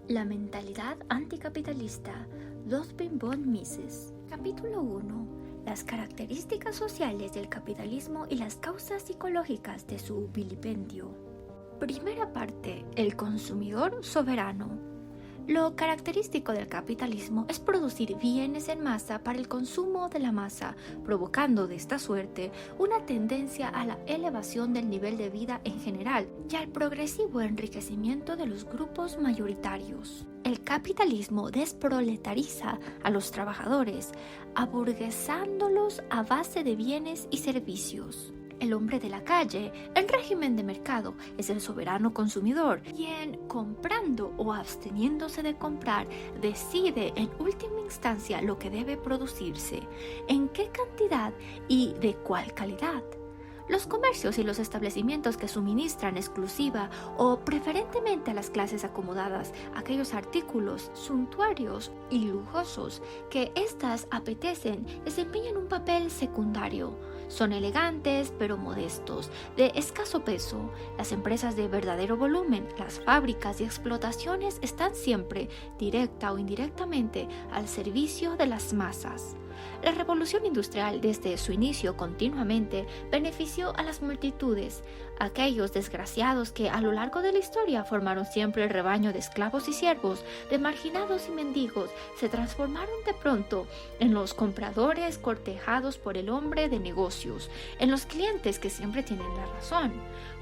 La mentalidad anticapitalista, Ludwig von Mises. Capítulo 1. Las características sociales del capitalismo y las causas psicológicas de su vilipendio. Primera parte. El consumidor soberano. Lo característico del capitalismo es producir bienes en masa para el consumo de la masa, provocando de esta suerte una tendencia a la elevación del nivel de vida en general y al progresivo enriquecimiento de los grupos mayoritarios. El capitalismo desproletariza a los trabajadores, aburguesándolos a base de bienes y servicios. El hombre de la calle, el régimen de mercado, es el soberano consumidor, quien, comprando o absteniéndose de comprar, decide en última instancia lo que debe producirse, en qué cantidad y de cuál calidad. Los comercios y los establecimientos que suministran exclusiva o preferentemente a las clases acomodadas aquellos artículos suntuarios y lujosos que éstas apetecen desempeñan un papel secundario. Son elegantes pero modestos, de escaso peso. Las empresas de verdadero volumen, las fábricas y explotaciones están siempre, directa o indirectamente, al servicio de las masas. La revolución industrial desde su inicio continuamente benefició a las multitudes. Aquellos desgraciados que a lo largo de la historia formaron siempre el rebaño de esclavos y siervos, de marginados y mendigos, se transformaron de pronto en los compradores cortejados por el hombre de negocios, en los clientes que siempre tienen la razón,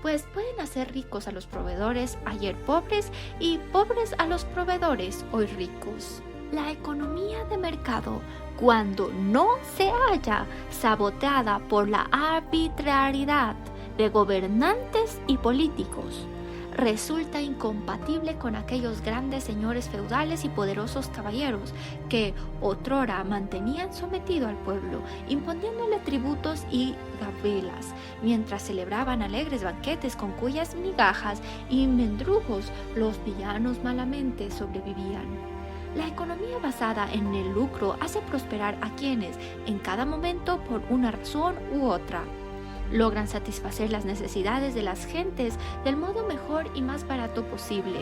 pues pueden hacer ricos a los proveedores ayer pobres y pobres a los proveedores hoy ricos. La economía de mercado, cuando no se halla saboteada por la arbitrariedad de gobernantes y políticos, resulta incompatible con aquellos grandes señores feudales y poderosos caballeros que otrora mantenían sometido al pueblo, imponiéndole tributos y gabelas, mientras celebraban alegres banquetes con cuyas migajas y mendrugos los villanos malamente sobrevivían. La economía basada en el lucro hace prosperar a quienes, en cada momento por una razón u otra, logran satisfacer las necesidades de las gentes del modo mejor y más barato posible.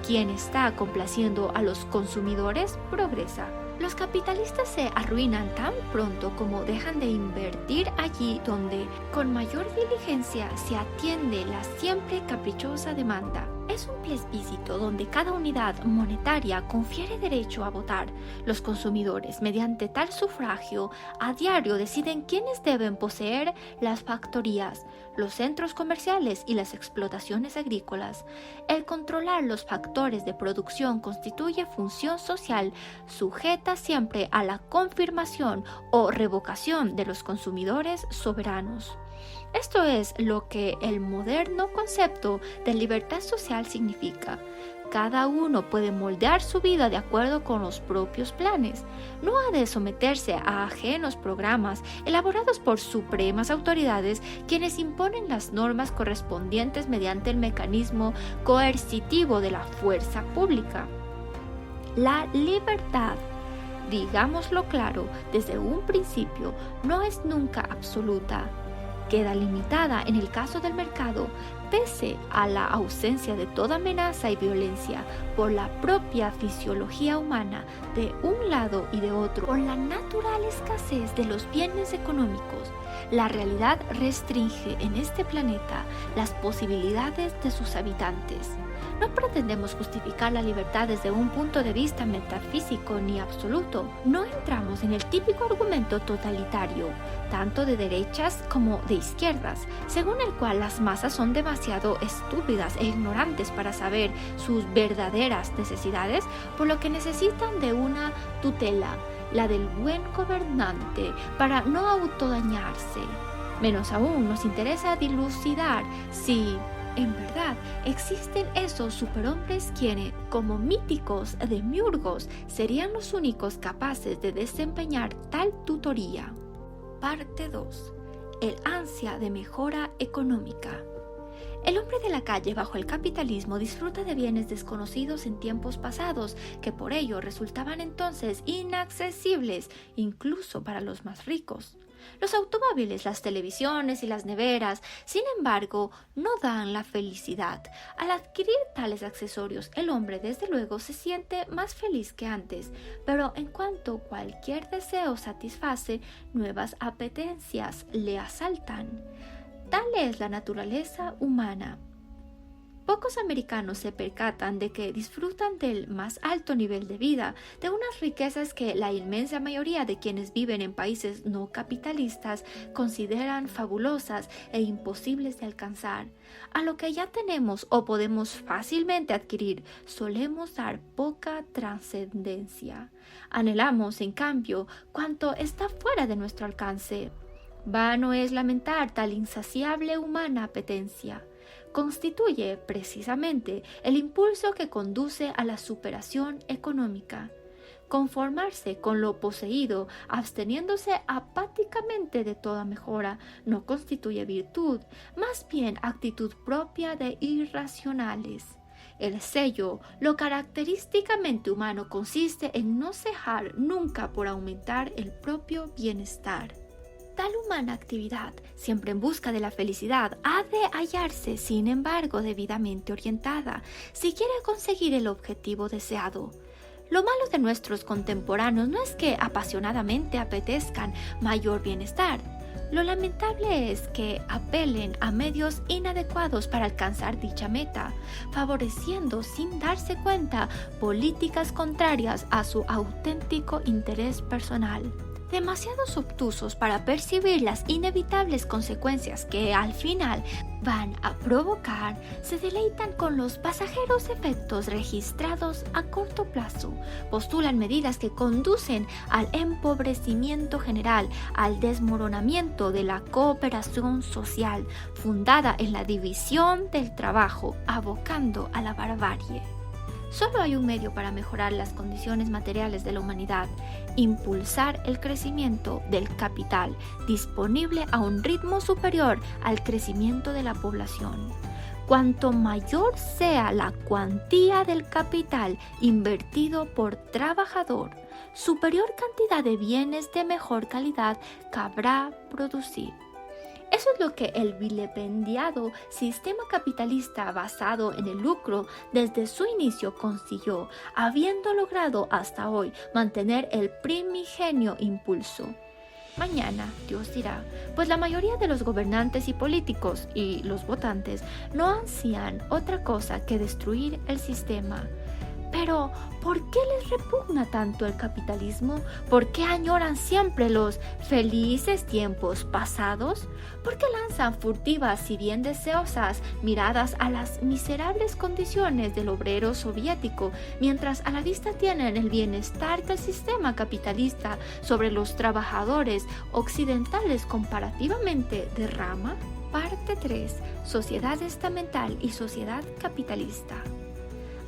Quien está complaciendo a los consumidores progresa. Los capitalistas se arruinan tan pronto como dejan de invertir allí donde con mayor diligencia se atiende la siempre caprichosa demanda. Es un plebiscito donde cada unidad monetaria confiere derecho a votar. Los consumidores, mediante tal sufragio, a diario deciden quiénes deben poseer las factorías, los centros comerciales y las explotaciones agrícolas. El controlar los factores de producción constituye función social sujeta siempre a la confirmación o revocación de los consumidores soberanos. Esto es lo que el moderno concepto de libertad social significa. Cada uno puede moldear su vida de acuerdo con los propios planes. No ha de someterse a ajenos programas elaborados por supremas autoridades quienes imponen las normas correspondientes mediante el mecanismo coercitivo de la fuerza pública. La libertad, digámoslo claro, desde un principio, no es nunca absoluta. Queda limitada en el caso del mercado, pese a la ausencia de toda amenaza y violencia por la propia fisiología humana de un lado y de otro, por la natural escasez de los bienes económicos. La realidad restringe en este planeta las posibilidades de sus habitantes. No pretendemos justificar la libertad desde un punto de vista metafísico ni absoluto. No entramos en el típico argumento totalitario, tanto de derechas como de izquierdas, según el cual las masas son demasiado estúpidas e ignorantes para saber sus verdaderas necesidades, por lo que necesitan de una tutela, la del buen gobernante, para no autodañarse. Menos aún nos interesa dilucidar si en verdad existen esos superhombres quienes, como míticos demiurgos, serían los únicos capaces de desempeñar tal tutoría. Parte 2. El ansia de mejora económica. El hombre de la calle bajo el capitalismo disfruta de bienes desconocidos en tiempos pasados, que por ello resultaban entonces inaccesibles incluso para los más ricos. Los automóviles, las televisiones y las neveras, sin embargo, no dan la felicidad. Al adquirir tales accesorios, el hombre desde luego se siente más feliz que antes, pero en cuanto cualquier deseo satisface, nuevas apetencias le asaltan. Tal es la naturaleza humana. Pocos americanos se percatan de que disfrutan del más alto nivel de vida, de unas riquezas que la inmensa mayoría de quienes viven en países no capitalistas consideran fabulosas e imposibles de alcanzar. A lo que ya tenemos o podemos fácilmente adquirir, solemos dar poca trascendencia. Anhelamos, en cambio, cuanto está fuera de nuestro alcance. Vano es lamentar tal insaciable humana apetencia. Constituye precisamente el impulso que conduce a la superación económica. Conformarse con lo poseído, absteniéndose apáticamente de toda mejora, no constituye virtud, más bien actitud propia de irracionales. El sello, lo característicamente humano, consiste en no cejar nunca por aumentar el propio bienestar. Tal humana actividad, siempre en busca de la felicidad, ha de hallarse, sin embargo, debidamente orientada, si quiere conseguir el objetivo deseado. Lo malo de nuestros contemporáneos no es que apasionadamente apetezcan mayor bienestar. Lo lamentable es que apelen a medios inadecuados para alcanzar dicha meta, favoreciendo sin darse cuenta políticas contrarias a su auténtico interés personal. Demasiados obtusos para percibir las inevitables consecuencias que al final van a provocar, se deleitan con los pasajeros efectos registrados a corto plazo, postulan medidas que conducen al empobrecimiento general, al desmoronamiento de la cooperación social, fundada en la división del trabajo, abocando a la barbarie. Solo hay un medio para mejorar las condiciones materiales de la humanidad: impulsar el crecimiento del capital, disponible a un ritmo superior al crecimiento de la población. Cuanto mayor sea la cuantía del capital invertido por trabajador, superior cantidad de bienes de mejor calidad cabrá producir. Eso es lo que el vilipendiado sistema capitalista basado en el lucro desde su inicio consiguió, habiendo logrado hasta hoy mantener el primigenio impulso. Mañana, Dios dirá, pues la mayoría de los gobernantes y políticos y los votantes no ansían otra cosa que destruir el sistema. Pero, ¿por qué les repugna tanto el capitalismo? ¿Por qué añoran siempre los felices tiempos pasados? ¿Por qué lanzan furtivas, si bien deseosas, miradas a las miserables condiciones del obrero soviético, mientras a la vista tienen el bienestar que el sistema capitalista sobre los trabajadores occidentales comparativamente derrama? Parte 3. Sociedad estamental y sociedad capitalista.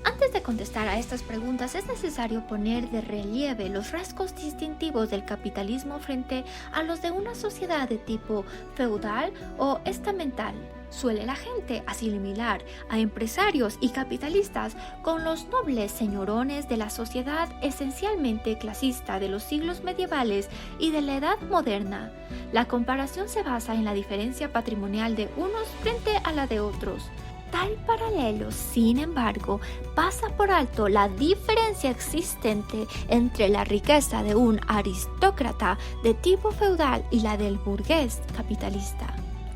Antes de contestar a estas preguntas es necesario poner de relieve los rasgos distintivos del capitalismo frente a los de una sociedad de tipo feudal o estamental. Suele la gente asimilar a empresarios y capitalistas con los nobles señorones de la sociedad esencialmente clasista de los siglos medievales y de la edad moderna. La comparación se basa en la diferencia patrimonial de unos frente a la de otros. Tal paralelo, sin embargo, pasa por alto la diferencia existente entre la riqueza de un aristócrata de tipo feudal y la del burgués capitalista.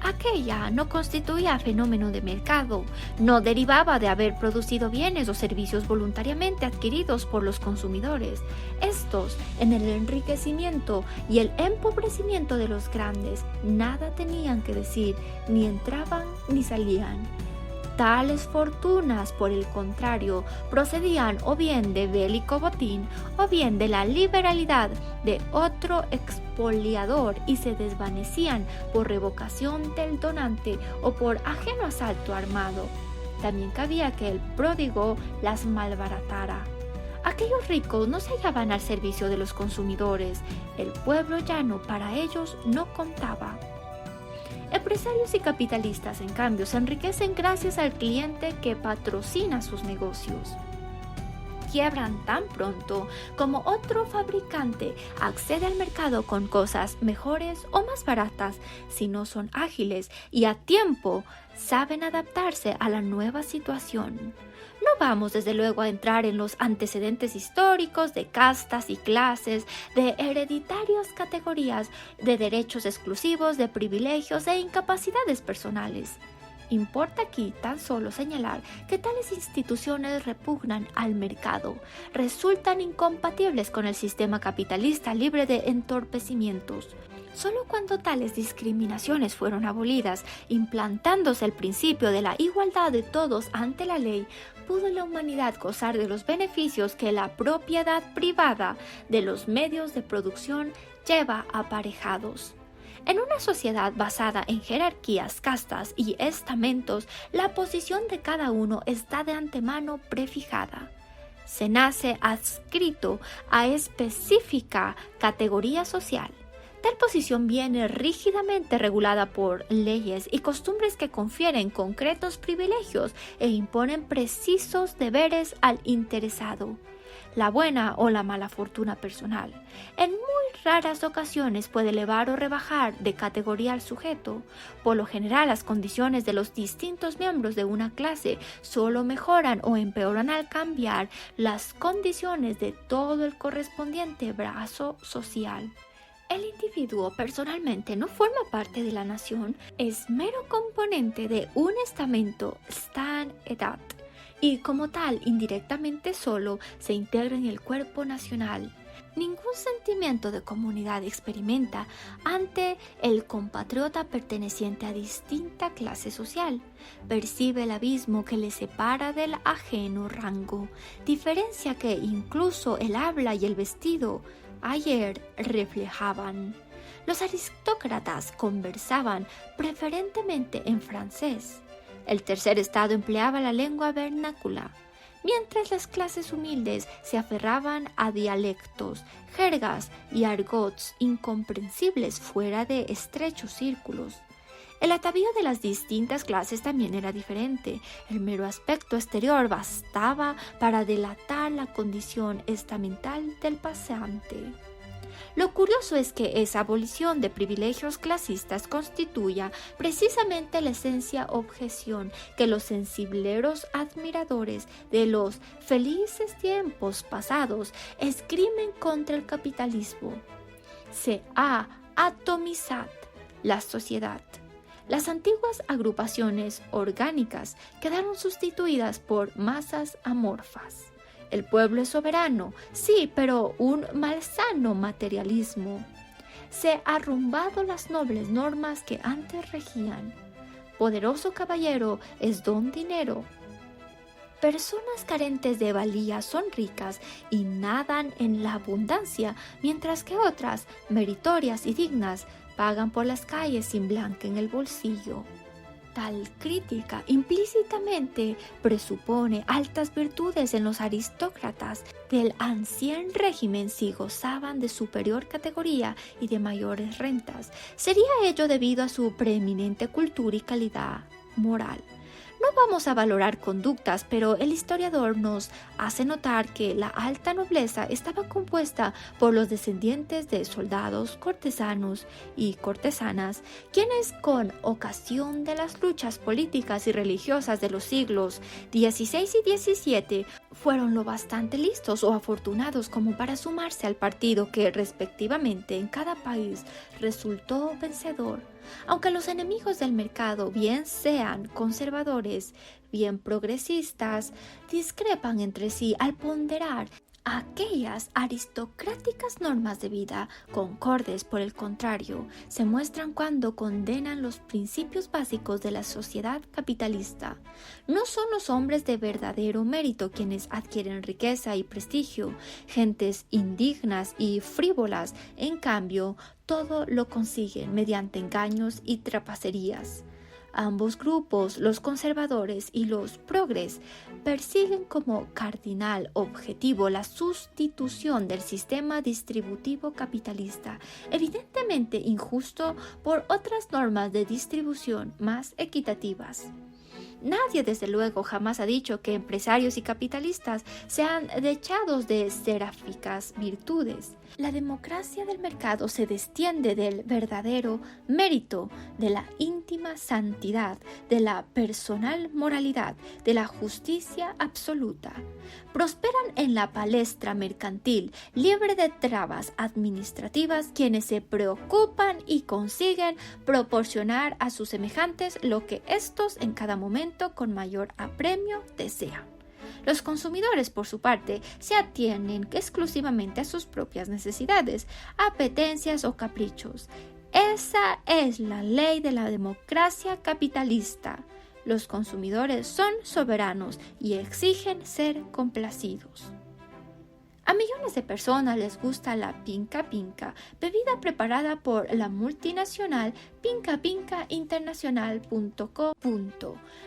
Aquella no constituía fenómeno de mercado, no derivaba de haber producido bienes o servicios voluntariamente adquiridos por los consumidores. Estos, en el enriquecimiento y el empobrecimiento de los grandes, nada tenían que decir, ni entraban ni salían. Tales fortunas, por el contrario, procedían o bien de bélico botín o bien de la liberalidad de otro expoliador y se desvanecían por revocación del donante o por ajeno asalto armado. También cabía que el pródigo las malbaratara. Aquellos ricos no se hallaban al servicio de los consumidores, el pueblo llano para ellos no contaba. Empresarios y capitalistas, en cambio, se enriquecen gracias al cliente que patrocina sus negocios. quiebran tan pronto como otro fabricante accede al mercado con cosas mejores o más baratas si no son ágiles y a tiempo saben adaptarse a la nueva situación. No vamos desde luego a entrar en los antecedentes históricos de castas y clases, de hereditarias categorías, de derechos exclusivos, de privilegios e incapacidades personales. Importa aquí tan solo señalar que tales instituciones repugnan al mercado, resultan incompatibles con el sistema capitalista libre de entorpecimientos. Solo cuando tales discriminaciones fueron abolidas, implantándose el principio de la igualdad de todos ante la ley, pudo la humanidad gozar de los beneficios que la propiedad privada de los medios de producción lleva aparejados. En una sociedad basada en jerarquías, castas y estamentos, la posición de cada uno está de antemano prefijada. Se nace adscrito a específica categoría social. Tal posición viene rígidamente regulada por leyes y costumbres que confieren concretos privilegios e imponen precisos deberes al interesado. La buena o la mala fortuna personal en muy raras ocasiones puede elevar o rebajar de categoría al sujeto. Por lo general, las condiciones de los distintos miembros de una clase solo mejoran o empeoran al cambiar las condiciones de todo el correspondiente brazo social. El individuo personalmente no forma parte de la nación, es mero componente de un estamento stan edat y como tal indirectamente solo se integra en el cuerpo nacional. Ningún sentimiento de comunidad experimenta ante el compatriota perteneciente a distinta clase social. Percibe el abismo que le separa del ajeno rango, diferencia que incluso el habla y el vestido ayer reflejaban. Los aristócratas conversaban preferentemente en francés. El tercer estado empleaba la lengua vernácula, mientras las clases humildes se aferraban a dialectos, jergas y argots incomprensibles fuera de estrechos círculos. El atavío de las distintas clases también era diferente. El mero aspecto exterior bastaba para delatar la condición estamental del pasante. Lo curioso es que esa abolición de privilegios clasistas constituya precisamente la esencia objeción que los sensibleros admiradores de los felices tiempos pasados esgrimen contra el capitalismo. Se ha atomizado la sociedad. Las antiguas agrupaciones orgánicas quedaron sustituidas por masas amorfas. El pueblo es soberano, sí, pero un malsano materialismo. Se han arrumbado las nobles normas que antes regían. Poderoso caballero es don dinero. Personas carentes de valía son ricas y nadan en la abundancia, mientras que otras, meritorias y dignas, pagan por las calles sin blanca en el bolsillo. Tal crítica implícitamente presupone altas virtudes en los aristócratas del ancien régimen si gozaban de superior categoría y de mayores rentas. Sería ello debido a su preeminente cultura y calidad moral. No vamos a valorar conductas, pero el historiador nos hace notar que la alta nobleza estaba compuesta por los descendientes de soldados, cortesanos y cortesanas, quienes con ocasión de las luchas políticas y religiosas de los siglos XVI y XVII fueron lo bastante listos o afortunados como para sumarse al partido que respectivamente en cada país resultó vencedor. Aunque los enemigos del mercado, bien sean conservadores, bien progresistas, discrepan entre sí al ponderar aquellas aristocráticas normas de vida, concordes, por el contrario, se muestran cuando condenan los principios básicos de la sociedad capitalista. No son los hombres de verdadero mérito quienes adquieren riqueza y prestigio, gentes indignas y frívolas, en cambio, todo lo consiguen mediante engaños y trapacerías. Ambos grupos, los conservadores y los progres, persiguen como cardinal objetivo la sustitución del sistema distributivo capitalista, evidentemente injusto, por otras normas de distribución más equitativas. Nadie, desde luego, jamás ha dicho que empresarios y capitalistas sean dechados de seráficas virtudes. La democracia del mercado se desciende del verdadero mérito, de la íntima santidad, de la personal moralidad, de la justicia absoluta. Prosperan en la palestra mercantil, libre de trabas administrativas, quienes se preocupan y consiguen proporcionar a sus semejantes lo que éstos en cada momento con mayor apremio desean. Los consumidores, por su parte, se atienen exclusivamente a sus propias necesidades, apetencias o caprichos. Esa es la ley de la democracia capitalista. Los consumidores son soberanos y exigen ser complacidos. A millones de personas les gusta la Pinca Pinca, bebida preparada por la multinacional pincapincainternacional.co.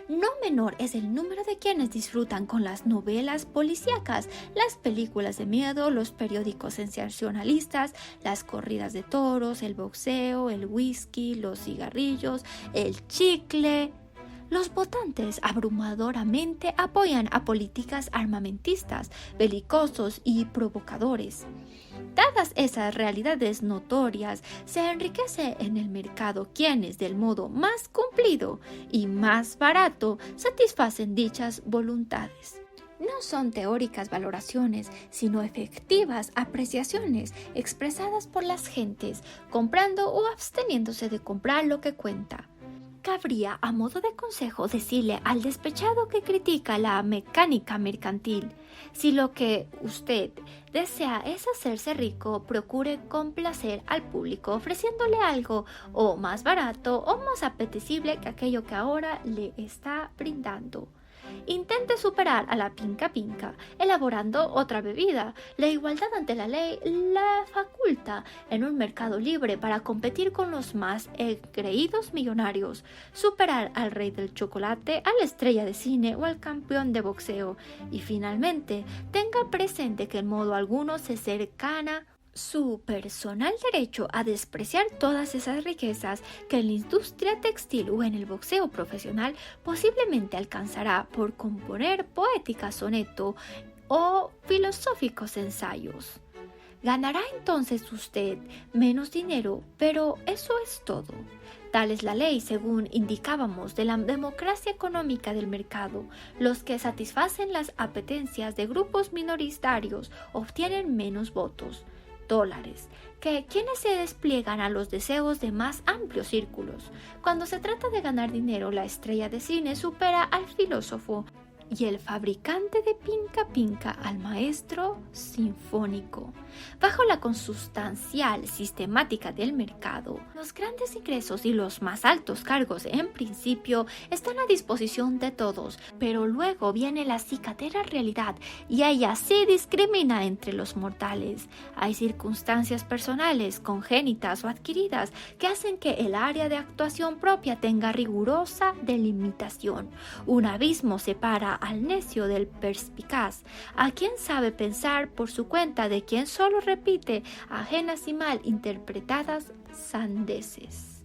No menor es el número de quienes disfrutan con las novelas policíacas, las películas de miedo, los periódicos sensacionalistas, las corridas de toros, el boxeo, el whisky, los cigarrillos, el chicle. Los votantes abrumadoramente apoyan a políticas armamentistas, belicosos y provocadores. Dadas esas realidades notorias, se enriquece en el mercado quienes, del modo más cumplido y más barato, satisfacen dichas voluntades. No son teóricas valoraciones, sino efectivas apreciaciones expresadas por las gentes, comprando o absteniéndose de comprar lo que cuenta. Cabría, a modo de consejo, decirle al despechado que critica la mecánica mercantil: si lo que usted desea es hacerse rico, procure complacer al público ofreciéndole algo o más barato o más apetecible que aquello que ahora le está brindando. Intente superar a la Pinca Pinca elaborando otra bebida. La igualdad ante la ley la faculta en un mercado libre para competir con los más creídos millonarios, superar al rey del chocolate, a la estrella de cine o al campeón de boxeo. Y finalmente, tenga presente que en modo alguno se cercana su personal derecho a despreciar todas esas riquezas que en la industria textil o en el boxeo profesional posiblemente alcanzará por componer poéticas soneto o filosóficos ensayos. Ganará entonces usted menos dinero, pero eso es todo. Tal es la ley, según indicábamos, de la democracia económica del mercado. Los que satisfacen las apetencias de grupos minoritarios obtienen menos votos, dólares, que quienes se despliegan a los deseos de más amplios círculos. Cuando se trata de ganar dinero, la estrella de cine supera al filósofo y el fabricante de Pinca Pinca al maestro sinfónico. Bajo la consustancial sistemática del mercado, los grandes ingresos y los más altos cargos en principio están a disposición de todos, pero luego viene la cicatera realidad y ella sí discrimina entre los mortales. Hay circunstancias personales, congénitas o adquiridas, que hacen que el área de actuación propia tenga rigurosa delimitación. Un abismo separa al necio del perspicaz, a quien sabe pensar por su cuenta de quien solo repite ajenas y mal interpretadas sandeces.